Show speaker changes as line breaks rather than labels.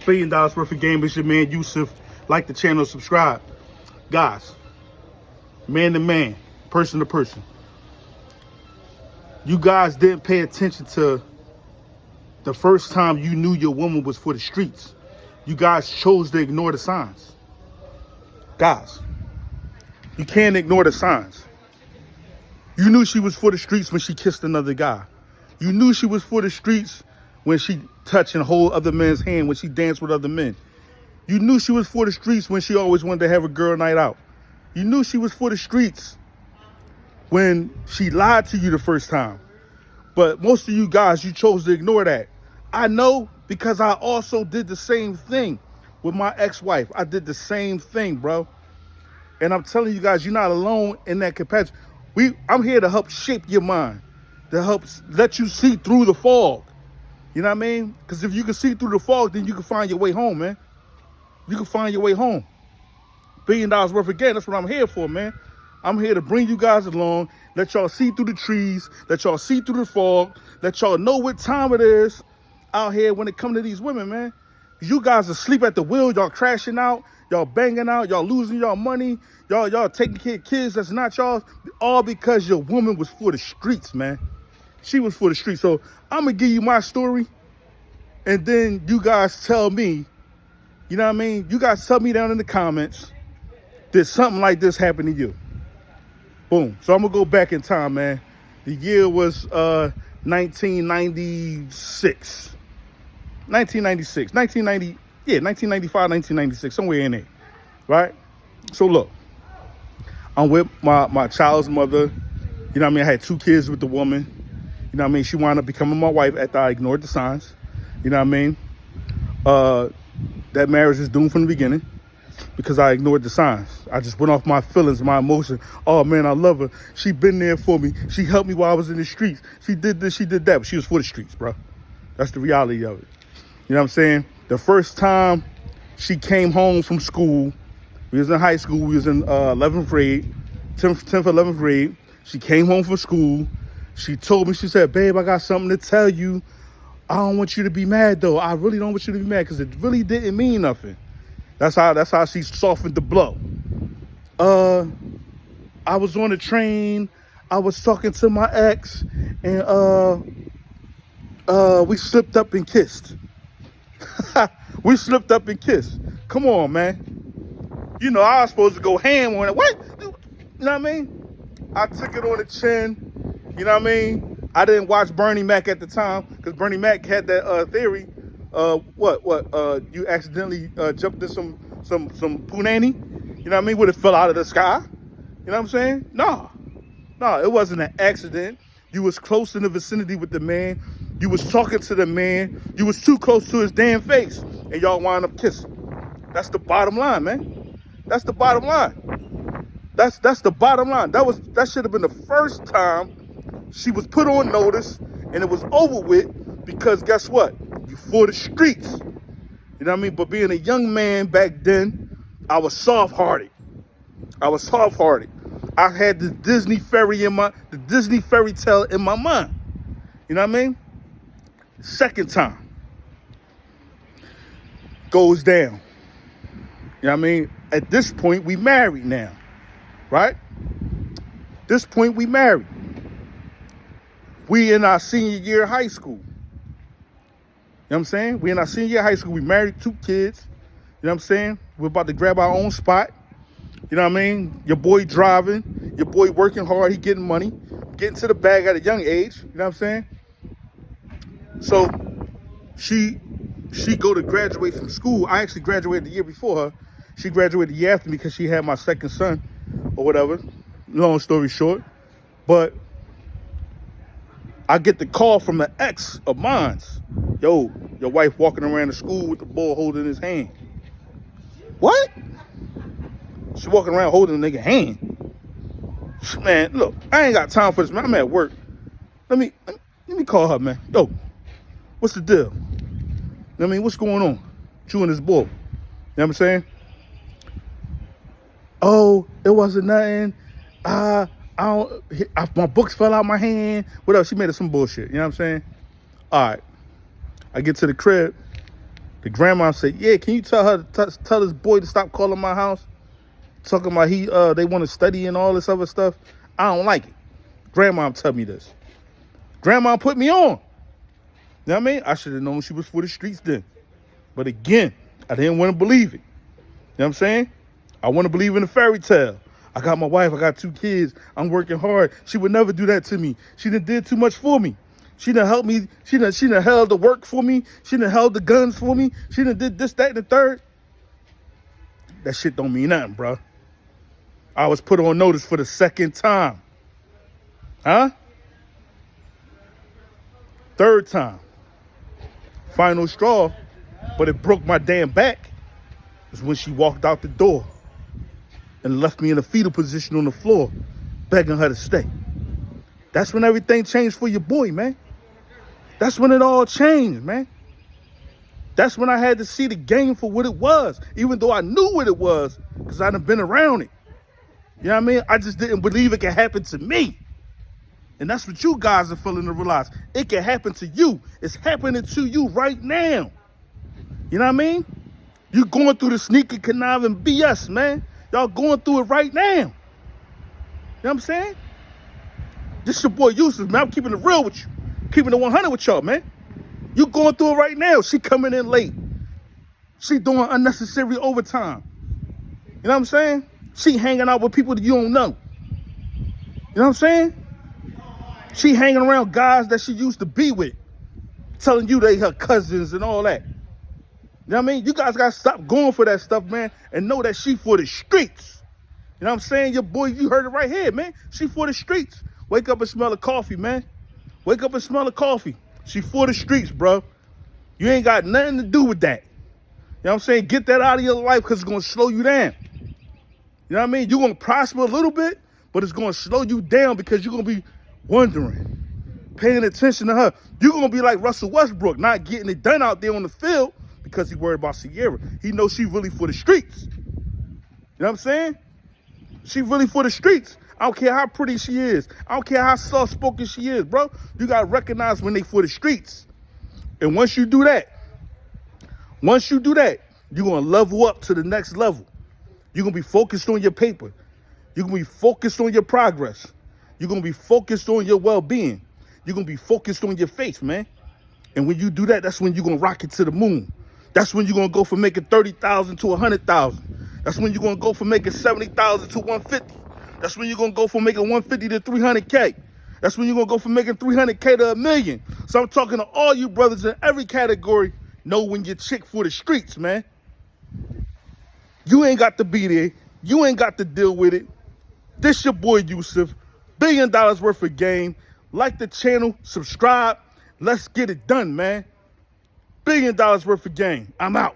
$1 billion worth of game. It's your man Yusuf. Like the channel, subscribe. Guys, man to man, person to person. You guys didn't pay attention to the first time you knew your woman was for the streets. You guys chose to ignore the signs. Guys, you can't ignore the signs. You knew she was for the streets when she kissed another guy. You knew she was for the streets when she touched and hold other men's hand, when she danced with other men. You knew she was for the streets when she always wanted to have a girl night out. You knew she was for the streets when she lied to you the first time. But most of you guys, you chose to ignore that. I know, because I also did the same thing with my ex-wife. I did the same thing, bro. And I'm telling you guys, you're not alone in that capacity. I'm here to help shape your mind, to help let you see through the fog. You know what I mean? Because if you can see through the fog, then you can find your way home, man. You can find your way home. $1 billion worth of game, that's what I'm here for, man. I'm here to bring you guys along, let y'all see through the trees, let y'all see through the fog, let y'all know what time it is out here when it comes to these women, man. You guys asleep at the wheel, y'all crashing out, y'all banging out, y'all losing y'all money, y'all taking care of kids that's not y'all, all because your woman was for the streets, man. She was for the streets. So I'm gonna give you my story, and then you guys tell me, you know what I mean? You guys tell me down in the comments, did something like this happen to you? Boom. So I'm gonna go back in time, man. The year was 1996. 1996. 1995, 1996, somewhere in there. Right? So look, I'm with my child's mother. You know what I mean? I had 2 kids with the woman. You know what I mean? She wound up becoming my wife after I ignored the signs. You know what I mean? That marriage is doomed from the beginning because I ignored the signs. I just went off my feelings, my emotion. Oh man, I love her. She been there for me. She helped me while I was in the streets. She did this, she did that, but she was for the streets, bro. That's the reality of it. You know what I'm saying? The first time she came home from school, we was in high school, we was in 11th grade, 10th, 11th grade. She came home from school. She told me, she said, babe, I got something to tell you. I don't want you to be mad though. I really don't want you to be mad because it really didn't mean nothing. That's how she softened the blow. I was on the train. I was talking to my ex, and we slipped up and kissed. We slipped up and kissed. Come on, man. You know, I was supposed to go ham on it. What? You know what I mean? I took it on the chin. You know what I mean? I didn't watch Bernie Mac at the time because Bernie Mac had that theory. You accidentally jumped in some punani? You know what I mean? Would it fell out of the sky? You know what I'm saying? No, it wasn't an accident. You was close in the vicinity with the man. You was talking to the man. You was too close to his damn face, and y'all wind up kissing. That's the bottom line, man. That's the bottom line. That's the bottom line. That should have been the first time she was put on notice, and it was over with, because guess what? You for the streets. You know what I mean? But being a young man back then, I was soft-hearted. I had the Disney fairy tale in my mind. You know what I mean? Second time goes down. You know what I mean? At this point, we married now, right? This point, we married. We in our senior year of high school. You know what I'm saying? We in our senior year of high school. We married, 2 kids. You know what I'm saying? We're about to grab our own spot. You know what I mean? Your boy driving. Your boy working hard. He getting money. Getting to the bag at a young age. You know what I'm saying? So she go to graduate from school. I actually graduated the year before her. She graduated the year after me because she had my second son or whatever. Long story short. But I get the call from an ex of mine. Yo, your wife walking around the school with the ball holding his hand. What? She walking around holding a nigga hand. Man, look, I ain't got time for this, man. I'm at work. Let me call her, man. Yo, what's the deal? You know what I mean? What's going on? You and this boy. You know what I'm saying? Oh, it wasn't nothing. My books fell out my hand. What else? She made up some bullshit. You know what I'm saying? All right. I get to the crib. The grandma said, yeah, can you tell her to tell this boy to stop calling my house? Talking about they want to study and all this other stuff. I don't like it. Grandma tell me this. Grandma put me on. You know what I mean? I should have known she was for the streets then. But again, I didn't want to believe it. You know what I'm saying? I want to believe in a fairy tale. I got my wife. I got 2 kids. I'm working hard. She would never do that to me. She done did too much for me. She done helped me. She done held the work for me. She done held the guns for me. She done did this, that, and the third. That shit don't mean nothing, bro. I was put on notice for the 2nd time. Huh? 3rd time. Final straw, but it broke my damn back, is when she walked out the door and left me in a fetal position on the floor, begging her to stay. That's when everything changed for your boy, man. That's when it all changed, man. That's when I had to see the game for what it was, even though I knew what it was, because I done been around it. You know what I mean? I just didn't believe it could happen to me. And that's what you guys are failing to realize. It can happen to you. It's happening to you right now. You know what I mean? You going through the sneaky conniving BS, man. Y'all going through it right now. You know what I'm saying? This your boy Yusuf, man. I'm keeping it real with you. Keeping it 100 with y'all, man. You going through it right now. She coming in late. She doing unnecessary overtime. You know what I'm saying? She hanging out with people that you don't know. You know what I'm saying? She hanging around guys that she used to be with, telling you they her cousins and all that. You know what I mean? You guys got to stop going for that stuff, man, and know that she for the streets. You know what I'm saying? Your boy, you heard it right here, man. She for the streets. Wake up and smell the coffee, man. Wake up and smell the coffee. She for the streets, bro. You ain't got nothing to do with that. You know what I'm saying? Get that out of your life because it's going to slow you down. You know what I mean? You're going to prosper a little bit, but it's going to slow you down because you're going to be wondering, paying attention to her. You're going to be like Russell Westbrook, not getting it done out there on the field because he worried about Sierra. He knows she really for the streets. You know what I'm saying? She really for the streets. I don't care how pretty she is. I don't care how soft-spoken she is, bro. You got to recognize when they for the streets. And once you do that, you're going to level up to the next level. You're going to be focused on your paper. You're going to be focused on your progress. You're going to be focused on your well-being. You're going to be focused on your faith, man. And when you do that, that's when you're going to rocket to the moon. That's when you're going to go from making 30,000 to 100,000. That's when you're going to go from making 70,000 to 150. That's when you're going to go from making 150 to 300K. That's when you're going to go from making 300K to $1 million. So I'm talking to all you brothers in every category. Know when you're chick for the streets, man. You ain't got to be there. You ain't got to deal with it. This your boy Yusuf. $1 billion worth of game. Like the channel, subscribe. Let's get it done, man. $1 billion worth of game. I'm out.